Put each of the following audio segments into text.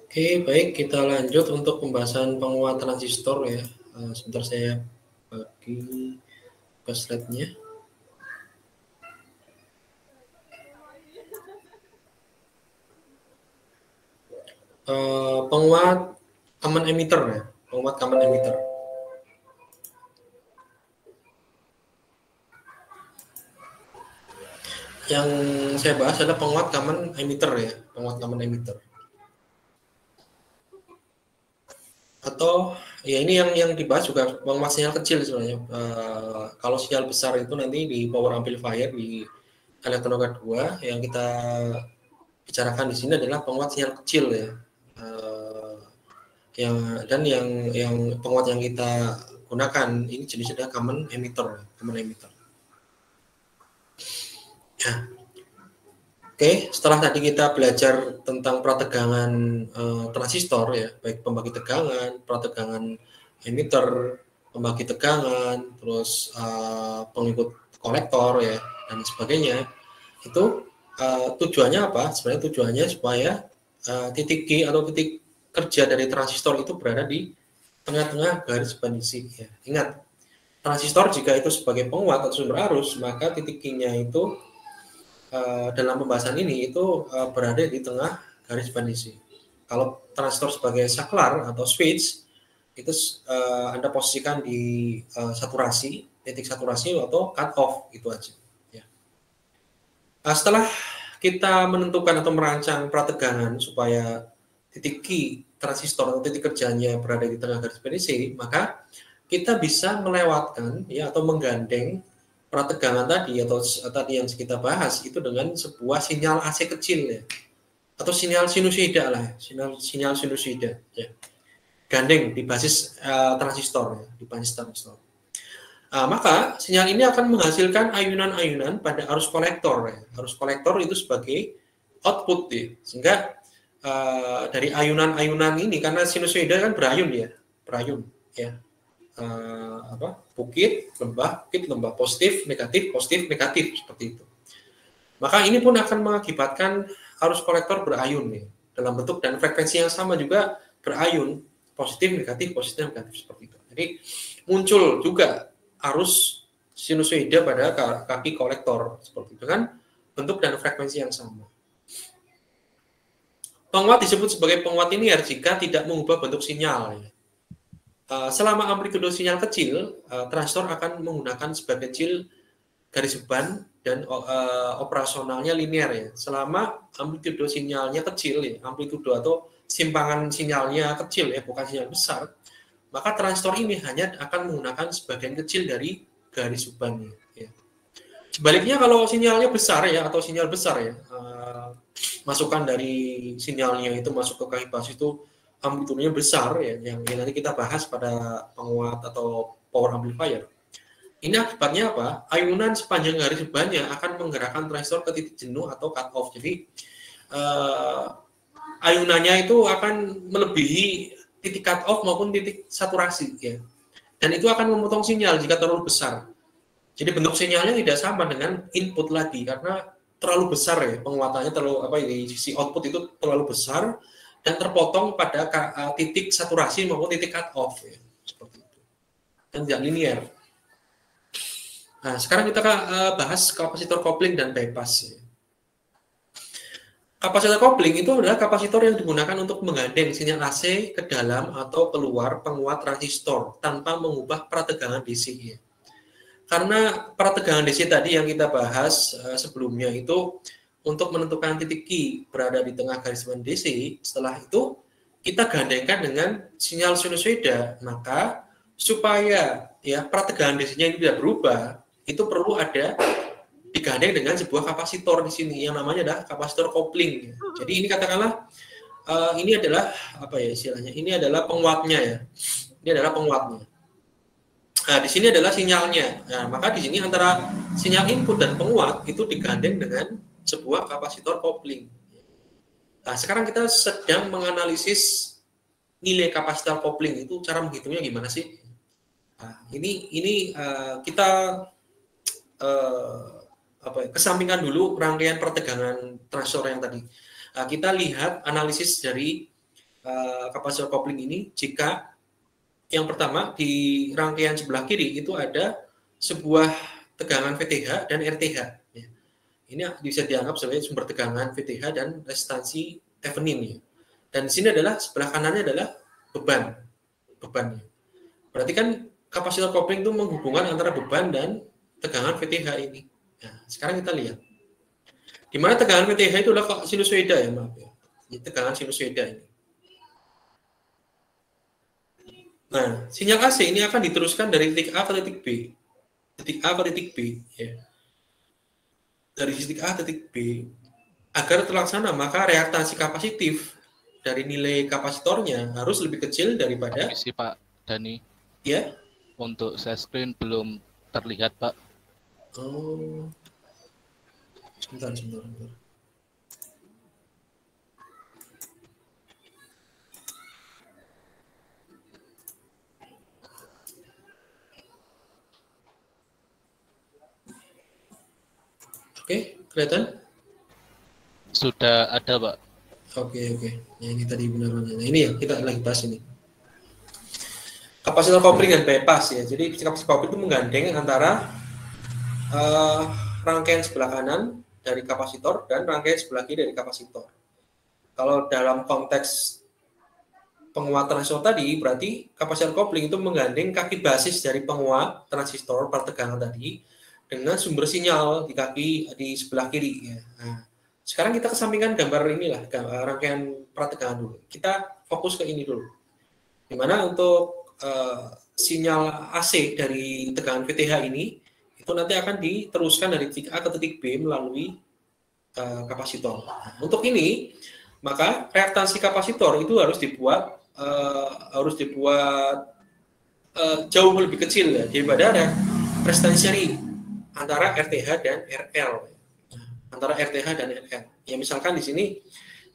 Oke, baik, kita lanjut untuk pembahasan penguat transistor ya. Sebentar saya bagi ke slide-nya. Penguat common emitter ya, penguat common emitter. Yang saya bahas adalah penguat common emitter ya, penguat common emitter. Atau ya ini yang dibahas juga penguat sinyal kecil sebenarnya. Kalau sinyal besar itu nanti di power amplifier di elektronika 2, yang kita bicarakan di sini adalah penguat sinyal kecil ya. Yang penguat yang kita gunakan ini jenisnya common emitter. Nah, oke, setelah tadi kita belajar tentang prategangan transistor ya, baik pembagi tegangan, prategangan emitter, pembagi tegangan, terus pengikut kolektor ya dan sebagainya. Itu tujuannya apa? Sebenarnya tujuannya supaya titik G atau titik kerja dari transistor itu berada di tengah-tengah garis bandisi. Ya. Ingat, transistor jika itu sebagai penguat atau sumber arus, maka titik Q-nya itu dalam pembahasan ini itu berada di tengah garis bandisi. Kalau transistor sebagai saklar atau switch, itu Anda posisikan di saturasi, titik saturasi atau cut off, itu aja. Ya. Setelah kita menentukan atau merancang prategangan supaya titik Q transistor atau titik kerjanya berada di tengah garis bandisi, maka kita bisa melewatkan ya atau menggandeng prategangan tadi atau tadi yang kita bahas itu dengan sebuah sinyal AC kecil ya atau sinyal sinusoida lah, sinyal sinusoida ya. Gandeng di basis transistor ya, di basis transistor. Maka sinyal ini akan menghasilkan ayunan-ayunan pada arus kolektor ya. Arus kolektor itu sebagai output ya. Sehingga dari ayunan-ayunan ini karena sinusoida kan berayun ya, ya. Bukit, lembah, positif, negatif, seperti itu. Maka ini pun akan mengakibatkan arus kolektor berayun nih, dalam bentuk dan frekuensi yang sama juga berayun, positif, negatif, seperti itu. Jadi muncul juga arus sinusoida pada kaki kolektor seperti itu kan, bentuk dan frekuensi yang sama. Penguat disebut sebagai penguat linear jika tidak mengubah bentuk sinyal. Selama amplitudo sinyal kecil, transistor akan menggunakan sebagai kecil garis beban dan operasionalnya linear ya. Selama amplitudo sinyalnya kecil ya, amplitudo atau simpangan sinyalnya kecil ya, bukan sinyal besar, maka transistor ini hanya akan menggunakan sebagian kecil dari garis bebannya. Ya. Sebaliknya kalau sinyalnya besar ya atau sinyal besar ya, masukan dari sinyalnya itu masuk ke kaki basis itu amplitudonya besar ya, yang nanti kita bahas pada penguat atau power amplifier. Ini akibatnya apa? Ayunan sepanjang garis bebannya akan menggerakkan transistor ke titik jenuh atau cut off. Jadi ayunannya itu akan melebihi titik cut off maupun titik saturasi ya. Dan itu akan memotong sinyal jika terlalu besar. Jadi bentuk sinyalnya tidak sama dengan input lagi karena terlalu besar ya, penguatannya di sisi output itu terlalu besar dan terpotong pada titik saturasi maupun titik cut off ya, seperti itu. Dan tidak linear. Nah, sekarang kita bahas kapasitor kopling dan bypass. Ya. Kapasitor kopling itu adalah kapasitor yang digunakan untuk menggandeng sinyal AC ke dalam atau keluar penguat transistor tanpa mengubah prategangan DC. Ya. Karena prategangan DC tadi yang kita bahas sebelumnya itu untuk menentukan titik Q berada di tengah garis band DC, setelah itu kita gandengkan dengan sinyal sinusoida, maka supaya ya prategangan DC-nya ini tidak berubah, itu perlu ada digandeng dengan sebuah kapasitor di sini yang namanya adalah kapasitor kopling. Jadi ini katakanlah ini adalah apa ya istilahnya? Ini adalah penguatnya ya. Ini adalah penguatnya. Nah, di sini adalah sinyalnya. Nah, maka di sini antara sinyal input dan penguat itu digandeng dengan sebuah kapasitor kopling. Nah, sekarang kita sedang menganalisis nilai kapasitor kopling itu, cara menghitungnya gimana sih? Nah, ini kita kesampingkan dulu rangkaian pertegangan transistor yang tadi. Kita lihat analisis dari kapasitor kopling ini jika yang pertama di rangkaian sebelah kiri itu ada sebuah tegangan VTH dan RTH. Ya. Ini bisa dianggap sebagai sumber tegangan VTH dan resistansi Thevenin. Ya. Dan di sini adalah sebelah kanannya adalah bebannya. Berarti kan kapasitor kopling itu menghubungkan antara beban dan tegangan VTH ini. Nah, sekarang kita lihat. Di mana tegangan VTH itu adalah sinusoida ya, maaf ya. Ini tegangan sinusoida ini. Nah, sinyal AC ini akan diteruskan dari titik A ke titik B. Titik A ke titik B. Ya. Dari titik A ke titik B. Agar terlaksana, maka reaktansi kapasitif dari nilai kapasitornya harus lebih kecil daripada... Permisi Pak Dani. Ya. Untuk share screen belum terlihat Pak. Oh. Sebentar. Oke, kelihatan? Sudah ada, Pak. Oke. Ya, ini tadi benar-benar. Nah, ini ya, kita lagi bahas ini. Kapasitor kopling dan bypass ya. Jadi kapasitor kopling itu menggandeng antara rangkaian sebelah kanan dari kapasitor dan rangkaian sebelah kiri dari kapasitor. Kalau dalam konteks penguat transistor tadi, berarti kapasitor kopling itu menggandeng kaki basis dari penguat transistor pertegangan tadi dengan sumber sinyal di sebelah kiri. Ya. Nah, sekarang kita kesampingkan gambar inilah, rangkaian pertegangan dulu. Kita fokus ke ini dulu. Dimana untuk sinyal AC dari tegangan VTH ini, itu nanti akan diteruskan dari titik A ke titik B melalui kapasitor. Nah, untuk ini, maka reaktansi kapasitor itu harus dibuat jauh lebih kecil ya, daripada resistansi seri antara RTH dan RL. Antara RTH dan RL. Ya misalkan di sini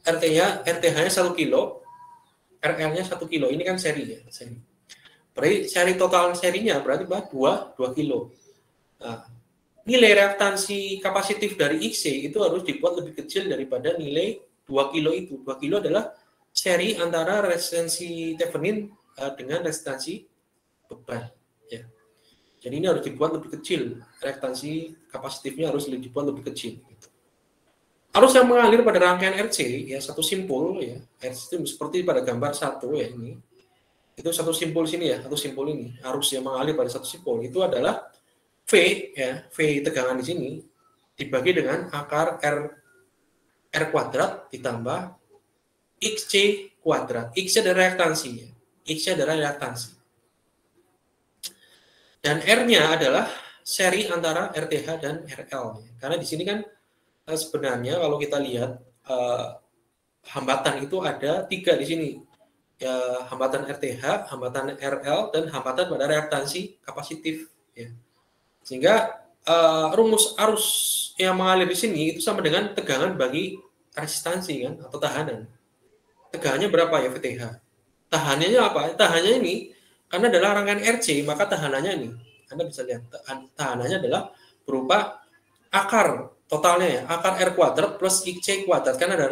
RTH-nya 1 kilo, RL-nya 1 kilo. Ini kan seri ya, seri. Berarti seri total serinya berarti 2 kilo. Nah, nilai reaktansi kapasitif dari XC itu harus dibuat lebih kecil daripada nilai 2 kilo itu. 2 kilo adalah seri antara resistansi Thevenin dengan resistansi beban. Ya. Jadi ini harus dibuat lebih kecil. Reaktansi kapasitifnya harus dibuat lebih kecil. Arus yang mengalir pada rangkaian RC, ya satu simpul, ya RC itu seperti pada gambar 1 ya ini. Itu satu simpul sini ya, satu simpul ini. Arus yang mengalir pada satu simpul itu adalah V, ya V tegangan di sini dibagi dengan akar R kuadrat ditambah XC kuadrat. XC adalah reaktansi, ya. XC adalah reaktansi. Dan R-nya adalah seri antara RTH dan RL. Ya. Karena di sini kan sebenarnya kalau kita lihat hambatan itu ada 3 di sini. Ya, hambatan RTH, hambatan RL, dan hambatan pada reaktansi kapasitif. Ya. Sehingga rumus arus yang mengalir di sini itu sama dengan tegangan bagi resistansi kan atau tahanan. Tegangannya berapa ya VTH? Tahanannya apa? Tahanannya ini karena adalah rangkaian RC, maka tahanannya ini. Anda bisa lihat tahanannya adalah berupa akar totalnya ya, akar R kuadrat plus XC kuadrat. Karena ada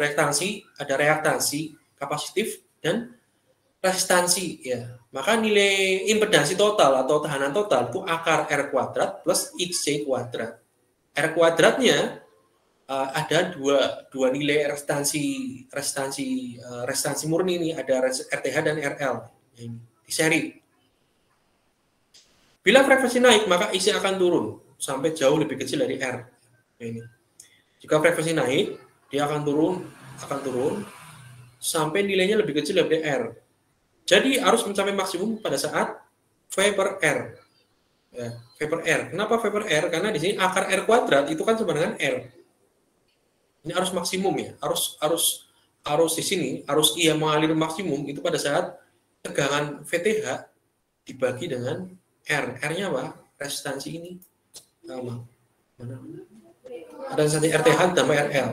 reaktansi kapasitif dan resistansi ya. Maka nilai impedansi total atau tahanan total itu akar R kuadrat plus XC kuadrat. R kuadratnya ada dua nilai resistansi murni ini, ada RTH dan RL ini di seri. Bila frekuensi naik maka IC akan turun sampai jauh lebih kecil dari R. Ini. Jika frekuensi naik dia akan turun sampai nilainya lebih kecil dari R. Jadi arus mencapai maksimum pada saat V per R. Ya, V per R. Kenapa V per R? Karena di sini akar R kuadrat itu kan sama dengan R. Ini arus maksimum ya. Arus di sini, arus I yang mengalir maksimum itu pada saat tegangan VTH dibagi dengan R. R-nya apa? Resistansi ini. Mana? Ada resistansi RTH tambah RL.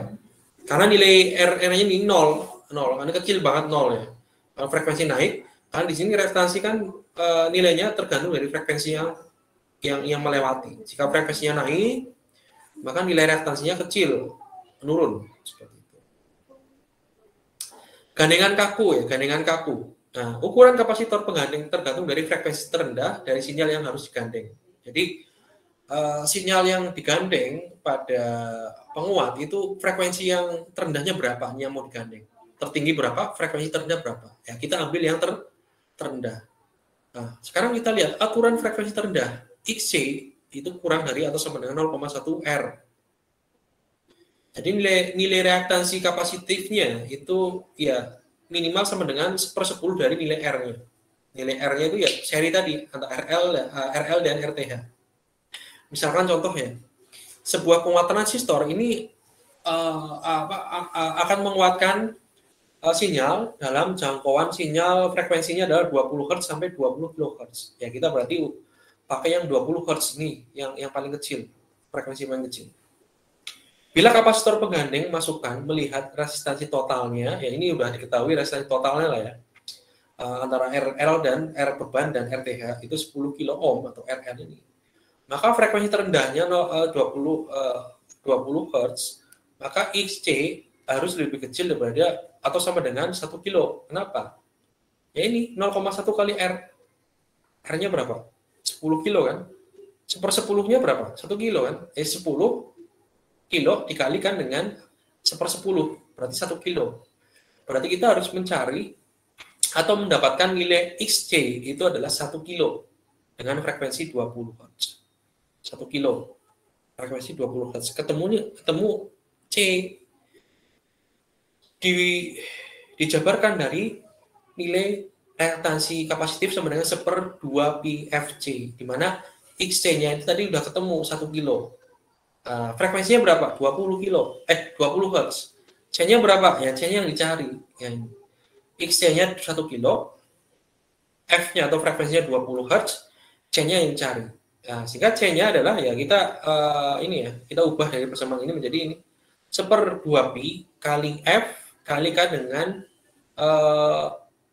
Karena nilai R-nya ini 0. Karena kecil banget 0 ya. Kalau frekuensi naik, karena di sini resistansi kan nilainya tergantung dari frekuensi yang melewati. Jika frekuensinya naik, maka nilai reaktansinya kecil, menurun seperti itu. gandengan kaku ya, gandengan kaku. Nah, ukuran kapasitor penggandeng tergantung dari frekuensi terendah dari sinyal yang harus digandeng. Jadi sinyal yang digandeng pada penguat itu frekuensi yang terendahnya berapa yang mau digandeng. Tertinggi berapa, frekuensi terendah berapa. Ya, kita ambil yang terendah. Nah, sekarang kita lihat aturan frekuensi terendah. XC itu kurang dari atau sama dengan 0,1 R. Jadi nilai reaktansi kapasitifnya itu ya minimal sama dengan 1/10 dari nilai R-nya. Nilai R-nya itu ya seri tadi antara RL dan RTH. Misalkan contohnya, sebuah penguat transistor ini akan menguatkan sinyal dalam jangkauan sinyal frekuensinya adalah 20 Hz sampai 20 kHz. Ya kita berarti pakai yang 20 Hz ini yang paling kecil, frekuensi paling kecil. Bila kapasitor penggandeng masukkan melihat resistansi totalnya, ya ini sudah diketahui resistansi totalnya lah ya, antara RL dan R beban dan RTH itu 10 kilo ohm atau RL ini. Maka frekuensi terendahnya 20 Hz, maka XC harus lebih kecil daripada atau sama dengan 1 kilo. Kenapa? Ya ini 0,1 kali R. R-nya berapa? 10 kilo kan? 1/10-nya berapa? 1 kilo kan? 10 kilo dikalikan dengan 1/10, berarti 1 kilo. Berarti kita harus mencari atau mendapatkan nilai XC itu adalah 1 kilo dengan frekuensi 20 Hz. 1 kilo frekuensi 20 Hz. Ketemu C dijabarkan dari nilai reaktansi kapasitif sama dengan 1/2 PFC, di mana XC-nya itu tadi udah ketemu 1 kilo. Frekuensinya berapa? 20 Hz. C-nya berapa? Ya, C-nya yang dicari. Ya, XC-nya 1 kilo, F-nya atau frekuensinya 20 Hz, C-nya yang dicari. Nah, sehingga C-nya adalah ya kita kita ubah dari persamaan ini menjadi ini 1/2 pi kali F kalikan dengan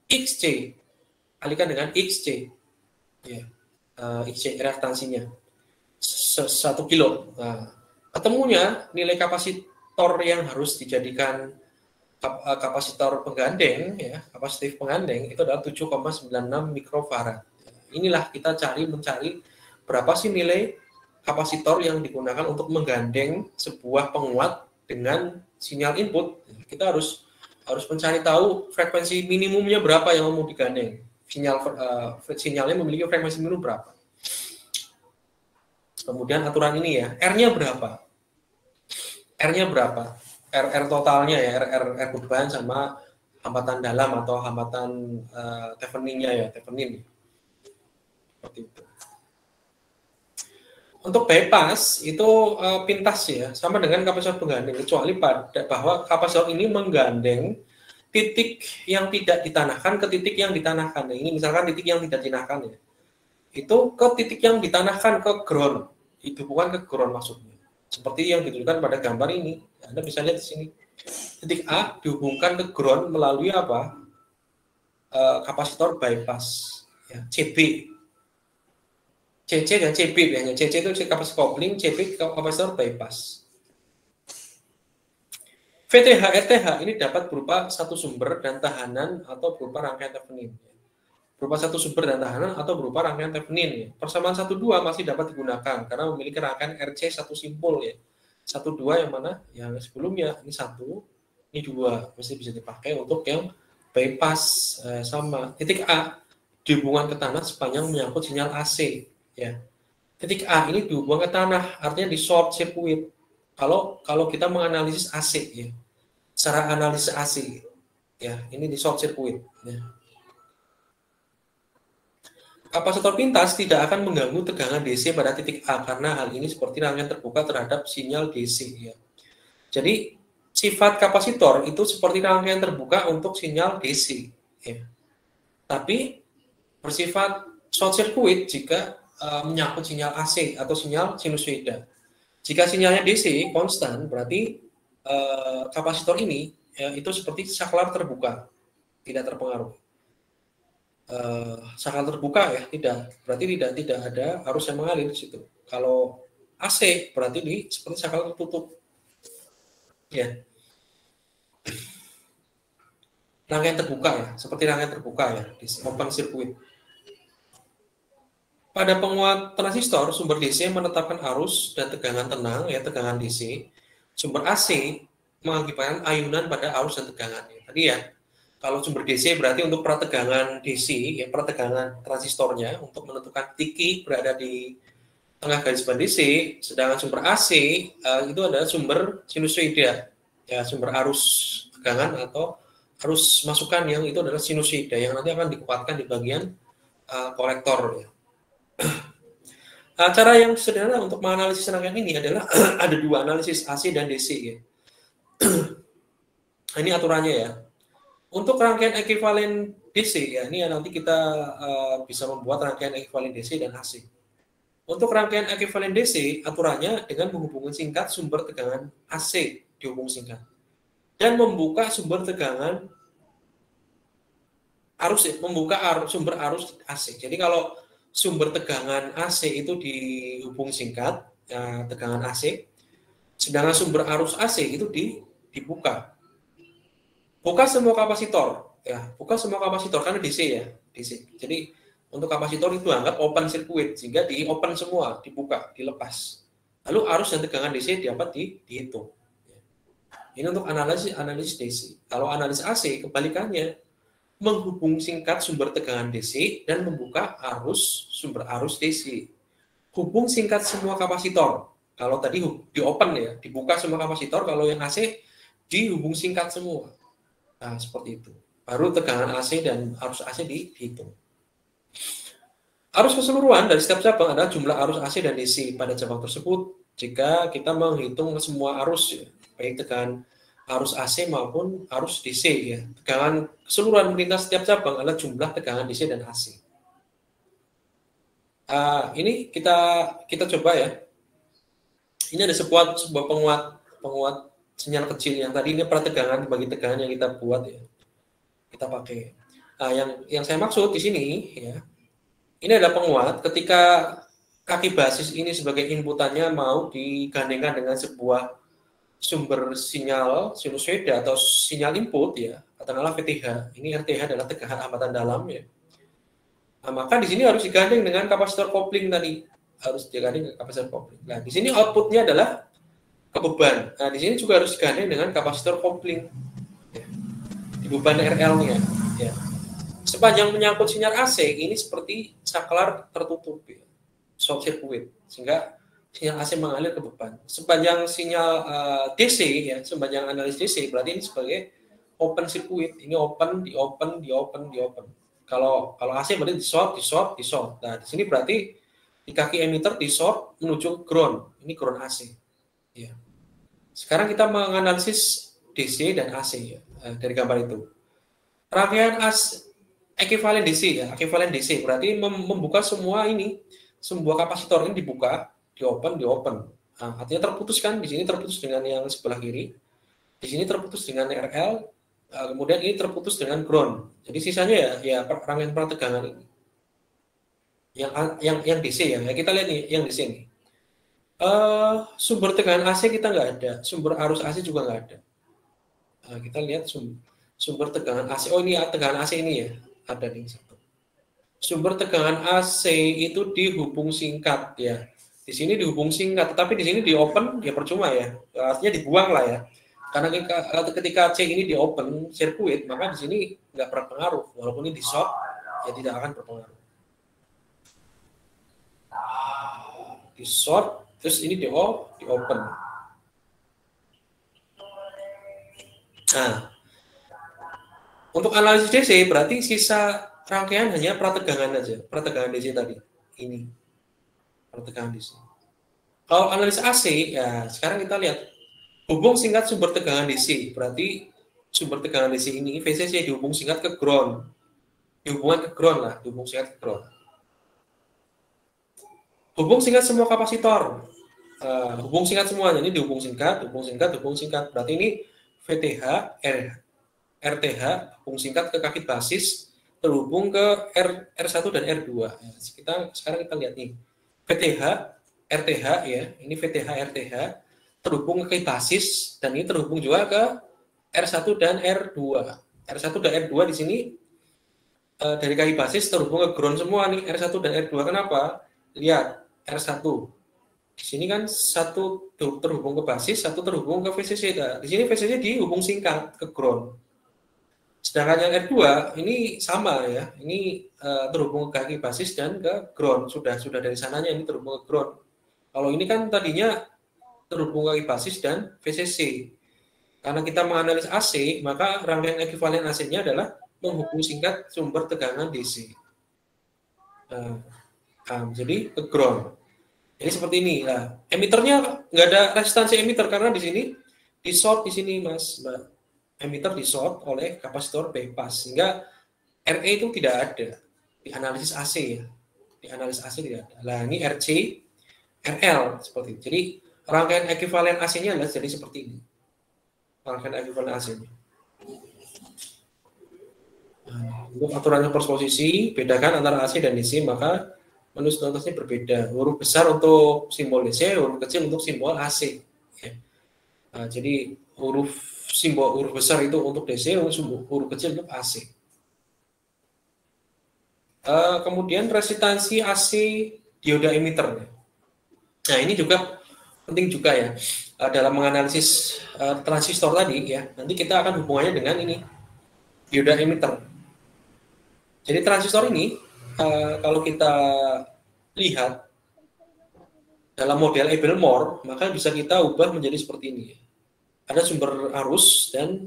XC. Kalikan dengan XC. Ya. XC reaktansinya 1 kilo. Nah, ketemunya nilai kapasitor yang harus dijadikan kapasitor penggandeng ya, kapasitif penggandeng itu adalah 7,96 mikrofarad. Inilah kita mencari berapa sih nilai kapasitor yang digunakan untuk menggandeng sebuah penguat dengan sinyal input. Kita harus mencari tahu frekuensi minimumnya berapa yang mau digandeng. Sinyalnya memiliki frekuensi minimum berapa. Kemudian aturan ini ya, R-nya berapa? R-nya berapa? R totalnya ya, R beban sama hambatan dalam atau hambatan Thevenin-nya ya, Thevenin. Seperti itu. Untuk bypass itu pintas ya, sama dengan kapasitor penggandeng, kecuali bahwa kapasitor ini menggandeng titik yang tidak ditanahkan ke titik yang ditanahkan. Nah, ini misalkan titik yang tidak ditanahkan ya, itu ke titik yang ditanahkan ke ground, itu bukan ke ground maksudnya. Seperti yang ditunjukkan pada gambar ini, Anda bisa lihat di sini. Titik A dihubungkan ke ground melalui apa? Kapasitor bypass, ya, CB. CC dan CB biasanya. CC itu kapasitor kopling, CB kapasitor bypass. VTH, RTH ini dapat berupa satu sumber dan tahanan atau berupa rangkaian Thevenin. Berupa satu sumber dan tahanan atau berupa rangkaian Thevenin. Persamaan 1-2 masih dapat digunakan karena memiliki rangkaian RC satu simpul ya. 1-2 yang mana? Yang sebelumnya ini 1, ini 2. Mesti bisa dipakai untuk yang bypass sama. Titik A dihubungkan ke tanah sepanjang menyangkut sinyal AC ya. Titik A ini dihubungkan ke tanah, artinya di short circuit. Kalau kita menganalisis AC ya. Secara analisis AC ya, ini di short circuit ya. Kapasitor pintas tidak akan mengganggu tegangan DC pada titik A karena hal ini seperti rangkaian terbuka terhadap sinyal DC ya. Jadi sifat kapasitor itu seperti rangkaian terbuka untuk sinyal DC ya. Tapi bersifat short circuit jika menyangkut sinyal AC atau sinyal sinusoida. Jika sinyalnya DC konstan, berarti kapasitor ini ya, itu seperti saklar terbuka, tidak terpengaruh. Saklar terbuka ya, berarti tidak ada arus yang mengalir di situ. Kalau AC berarti seperti saklar tertutup. Ya. rangkaian terbuka ya, seperti rangkaian terbuka ya, di open circuit. Pada penguat transistor, sumber DC menetapkan arus dan tegangan tenang, ya tegangan DC. Sumber AC mengakibatkan ayunan pada arus dan tegangan. Tadi ya, kalau sumber DC berarti untuk prategangan DC, ya prategangan transistornya untuk menentukan tiki berada di tengah garis band DC, sedangkan sumber AC itu adalah sumber sinusoida, ya sumber arus tegangan atau arus masukan yang itu adalah sinusoida yang nanti akan dikuatkan di bagian kolektor. Ya. Cara yang sederhana untuk menganalisis rangkaian ini adalah ada dua, analisis AC dan DC. Ya. Ini aturannya ya. Untuk rangkaian ekuivalen DC, ya ini nanti kita bisa membuat rangkaian ekuivalen DC dan AC. Untuk rangkaian ekuivalen DC, aturannya dengan menghubungkan singkat sumber tegangan AC dihubung singkat dan membuka sumber tegangan arus, membuka sumber arus AC. Jadi kalau sumber tegangan AC itu dihubung singkat, ya, tegangan AC, sedangkan sumber arus AC itu dibuka. Buka semua kapasitor, ya, buka semua kapasitor karena DC ya, DC. Jadi untuk kapasitor itu anggap open circuit sehingga di open semua, dibuka, dilepas. Lalu arus dan tegangan DC dapat dihitung. Ini untuk analisis DC. Kalau analisis AC kebalikannya, menghubung singkat sumber tegangan DC dan membuka sumber arus DC. Hubung singkat semua kapasitor. Kalau tadi di open ya, dibuka semua kapasitor. Kalau yang AC dihubung singkat semua. Nah, seperti itu. Baru tegangan AC dan arus AC dihitung. Arus keseluruhan dari setiap cabang adalah jumlah arus AC dan DC pada cabang tersebut. Jika kita menghitung semua arus, ya, baik tegangan arus AC maupun arus DC, ya. Tegangan keseluruhan melintas setiap cabang adalah jumlah tegangan DC dan AC. Ini kita coba ya. Ini ada sebuah penguat sinyal kecil yang tadi ini prategangan bagi tegangan yang kita buat ya. Kita pakai. Yang saya maksud di sini ya. Ini adalah penguat ketika kaki basis ini sebagai inputannya mau digandengkan dengan sebuah sumber sinyal sinusoida atau sinyal input ya, katakanlah VTH. Ini RTH adalah tegangan hambatan dalam ya. Nah, maka di sini harus digandeng dengan kapasitor kopling tadi, harus digandeng dengan kapasitor kopling. Nah, di sini outputnya adalah ke beban. Nah, di sini juga harus digandeng dengan kapasitor kopling. Ya. Di beban RL-nya ya. Sepanjang menyangkut sinyal AC ini seperti saklar tertutup ya. Short circuit sehingga sinyal AC mengalir ke beban. Sepanjang sinyal DC ya, sepanjang analis DC berarti ini sebagai open circuit. Ini open, di open. Kalau AC berarti di short. Nah, di sini berarti di kaki emitter di short menuju ground. Ini ground AC. Ya. Sekarang kita menganalisis DC dan AC ya, dari gambar itu. Rangkaian ekuivalen DC ya, ekuivalen DC berarti membuka semua ini, semua kapasitor ini dibuka, di open. Nah, artinya terputus kan, di sini terputus dengan yang sebelah kiri, di sini terputus dengan RL, kemudian ini terputus dengan ground. Jadi sisanya ya rangkaian prategangan ini. Yang DC ya, kita lihat nih yang DC ini. Sumber tegangan AC kita nggak ada, sumber arus AC juga nggak ada. Nah, kita lihat sumber tegangan AC. Oh ini tegangan AC ini ya, ada nih satu. Sumber tegangan AC itu dihubung singkat ya. Di sini dihubung singkat, tetapi di sini di open ya percuma ya. Artinya dibuang lah ya. Karena ketika C ini di open circuit, maka di sini nggak berpengaruh. Walaupun ini di short, ya tidak akan berpengaruh. Di short, terus ini di open. Nah, untuk analisis DC berarti sisa rangkaian hanya prategangan aja, prategangan DC tadi. Ini prategangan DC. Kalau analisis AC ya sekarang kita lihat hubung singkat sumber tegangan DC, berarti sumber tegangan DC ini VCC dihubung singkat ke ground. Dihubungkan ke ground lah, dihubung singkat ke ground. Hubung singkat semua kapasitor. Hubung singkat semuanya ini dihubung singkat. Berarti ini VTH, RTH, hubung singkat ke kaki basis terhubung ke R1 dan R2. Sekarang kita lihat nih. VTH, RTH ya, ini VTH, RTH terhubung ke kaki basis dan ini terhubung juga ke R1 dan R2. R1 dan R2 di sini dari KI basis terhubung ke ground semua nih, R1 dan R2. Kenapa? Lihat, R1. Di sini kan satu terhubung ke basis, satu terhubung ke VCC. Nah, di sini VCC dihubung singkat ke ground. Sedangkan yang R2 ini sama ya, ini terhubung ke kaki basis dan ke ground. Sudah dari sananya ini terhubung ke ground. Kalau ini kan tadinya terhubung ke kaki basis dan VCC. Karena kita menganalisis AC, maka rangkaian ekuivalen AC-nya adalah menghubung singkat sumber tegangan DC. Jadi ke ground. Jadi seperti ini. Nah, emiternya nggak ada resistansi emiter karena di sini di short di sini Mas, Mbak. Emiter di short oleh kapasitor bypass sehingga RE itu tidak ada di analisis AC ya. Di analisis AC tidak ada. Nah, ini RC, RL seperti itu. Jadi rangkaian ekuivalen AC-nya adalah jadi seperti ini. Rangkaian ekuivalen AC-nya. Untuk aturan superposisi, bedakan antara AC dan DC, maka menulis notasnya berbeda. Huruf besar untuk simbol DC, huruf kecil untuk simbol AC. Ya. Nah, jadi huruf besar itu untuk DC, huruf kecil untuk AC. Kemudian resistansi AC dioda emitter. Nah, ini juga penting juga ya dalam menganalisis transistor tadi ya. Nanti kita akan hubungannya dengan ini dioda emitter. Jadi transistor ini kalau kita lihat dalam model Abel-Moore, maka bisa kita ubah menjadi seperti ini. Ada sumber arus dan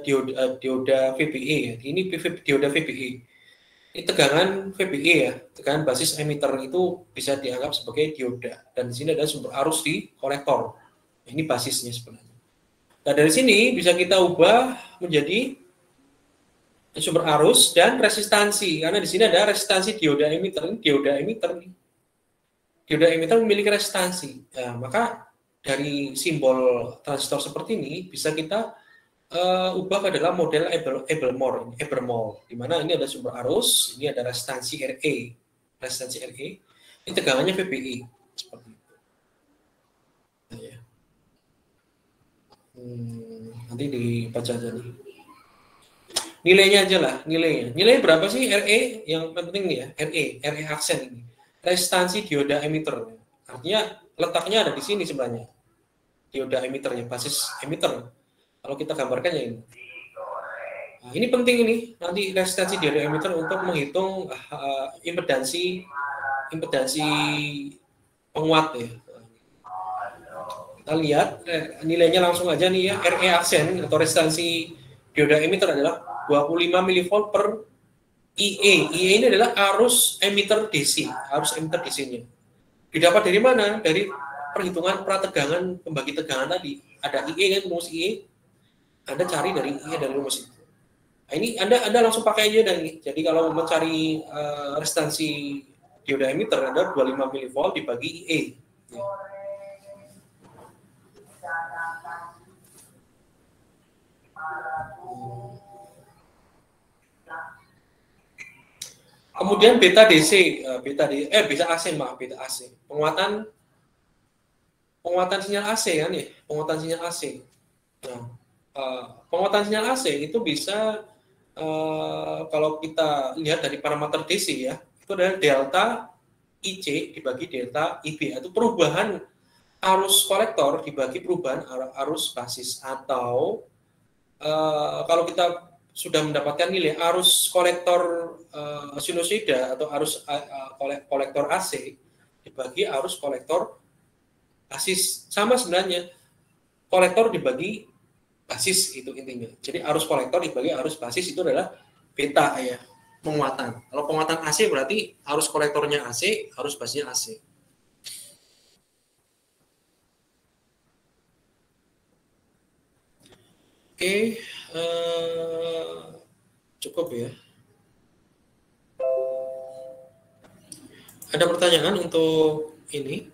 dioda VBE ya. Ini dioda VBE. Ini tegangan VBE ya, tegangan basis emitter itu bisa dianggap sebagai dioda. Dan di sini ada sumber arus di kolektor. Ini basisnya sebenarnya. Nah, dari sini bisa kita ubah menjadi sumber arus dan resistansi. Karena di sini ada resistansi dioda emitter. Ini dioda emitter nih. Dioda emitter memiliki resistansi. Nah, maka dari simbol transistor seperti ini bisa kita ubah ke dalam model Abel-Moore, di mana ini ada sumber arus, ini ada resistansi RE, ini tegangannya VBE, seperti itu. Nah, ya. Nanti dibaca aja nih. Nilainya aja lah, nilainya berapa sih RE? Yang penting nih ya, RE aksen ini, resistansi dioda emitter, artinya letaknya ada di sini sebenarnya, dioda emitternya, basis emitter. Kalau kita gambarkan ya ini. Nah, ini penting ini, nanti resistansi dioda emitter untuk menghitung impedansi penguat ya. Kita lihat nilainya langsung aja nih ya, RE aksen atau resistansi dioda emitter adalah 25 mV per IE. IE ini adalah arus emitter DC, DC-nya. Didapat dari mana? Dari perhitungan prategangan pembagi tegangan tadi. Ada IE kan, rumus IE. Anda cari dari IE dari rumus itu. Nah, ini Anda langsung pakai aja dan ini. Jadi kalau mencari resistansi dioda emitter ada 25 mV dibagi IE. Ya. Kemudian beta DC, beta AC, beta AC. Penguatan sinyal AC kan ya, penguatan sinyal AC. Nah, penguatan sinyal AC itu bisa kalau kita lihat dari parameter DC ya, itu adalah delta IC dibagi delta IB, atau perubahan arus kolektor dibagi perubahan arus basis, atau kalau kita sudah mendapatkan nilai arus kolektor sinusoida atau arus kolektor AC dibagi arus kolektor basis, sama sebenarnya, kolektor dibagi basis itu intinya. Jadi arus kolektor dibagi arus basis itu adalah beta ya, penguatan. Kalau penguatan AC berarti arus kolektornya AC, arus basisnya AC. Oke, cukup ya. Ada pertanyaan untuk ini?